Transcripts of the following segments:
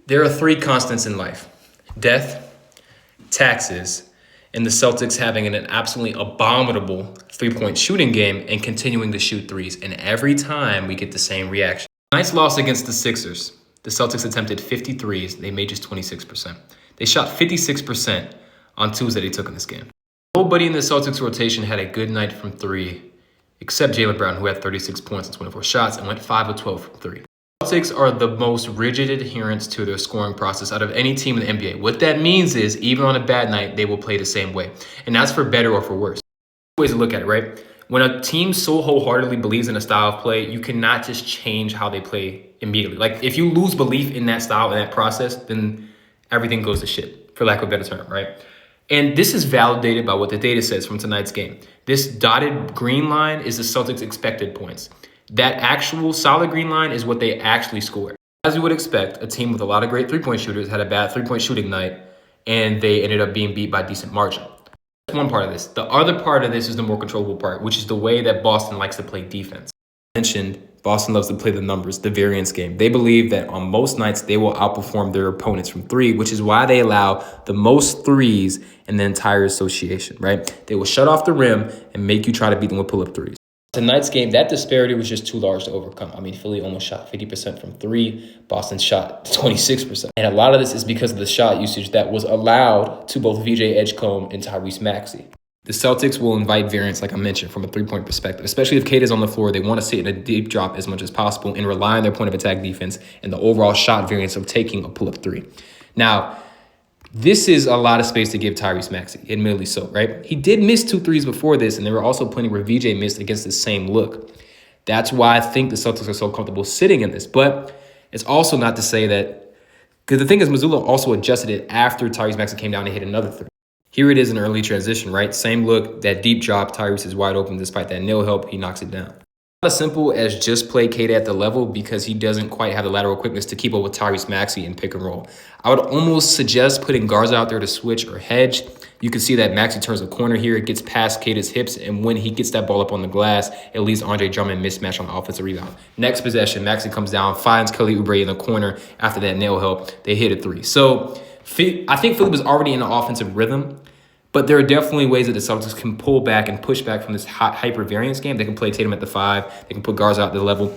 There are three constants in life: death, taxes, and the Celtics having an absolutely abominable three-point shooting game and continuing to shoot threes. And every time we get the same reaction. Tonight's loss against the Sixers, the Celtics attempted 53s. They made just 26%. They shot 56% on twos that they took in this game. Nobody in the Celtics rotation had a good night from three, except Jaylen Brown, who had 36 points and 24 shots and went 5 of 12 from three. Celtics are the most rigid adherents to their scoring process out of any team in the NBA. What that means is, even on a bad night, they will play the same way. And that's for better or for worse. Ways to look at it, right? When a team so wholeheartedly believes in a style of play, you cannot just change how they play immediately. Like, if you lose belief in that style and that process, then everything goes to shit, for lack of a better term, right? And this is validated by what the data says from tonight's game. This dotted green line is the Celtics' expected points. That actual solid green line is what they actually scored. As you would expect, a team with a lot of great three-point shooters had a bad three-point shooting night, and they ended up being beat by a decent margin. That's one part of this. The other part of this is the more controllable part, which is the way that Boston likes to play defense. I mentioned Boston loves to play the numbers, the variance game. They believe that on most nights, they will outperform their opponents from three, which is why they allow the most threes in the entire association, right? They will shut off the rim and make you try to beat them with pull-up threes. Tonight's game, that disparity was just too large to overcome. I mean, Philly almost shot 50% from three. Boston shot 26%. And a lot of this is because of the shot usage that was allowed to both VJ Edgecombe and Tyrese Maxey. The Celtics will invite variance, like I mentioned, from a three-point perspective, especially if Kate is on the floor. They want to sit in a deep drop as much as possible and rely on their point of attack defense and the overall shot variance of taking a pull-up three. Now, this is a lot of space to give Tyrese Maxey, admittedly so, right? He did miss 2 threes before this, and there were also plenty where VJ missed against the same look. That's why I think the Celtics are so comfortable sitting in this. But it's also not to say that, because the thing is, Mazzulla also adjusted it after Tyrese Maxey came down and hit another three. Here it is in early transition, right? Same look, that deep drop, Tyrese is wide open despite that no help, he knocks it down. Not as simple as just play Kate at the level because he doesn't quite have the lateral quickness to keep up with Tyrese Maxey and pick and roll. I would almost suggest putting guards out there to switch or hedge. You can see that Maxey turns the corner here, it gets past Kate's hips, and when he gets that ball up on the glass, it leaves Andre Drummond mismatch on the offensive rebound. Next possession, Maxey comes down, finds Kelly Oubre in the corner after that nail help. They hit a three. So I think Philly was already in the offensive rhythm. But there are definitely ways that the Celtics can pull back and push back from this hyper variance game. They can play Tatum at the 5. They can put guards out the level.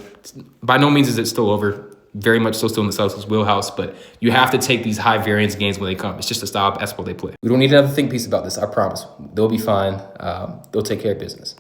By no means is it still over. Very much so still in the Celtics' wheelhouse. But you have to take these high variance games when they come. It's just the style of basketball they play. We don't need another think piece about this, I promise. They'll be fine. They'll take care of business.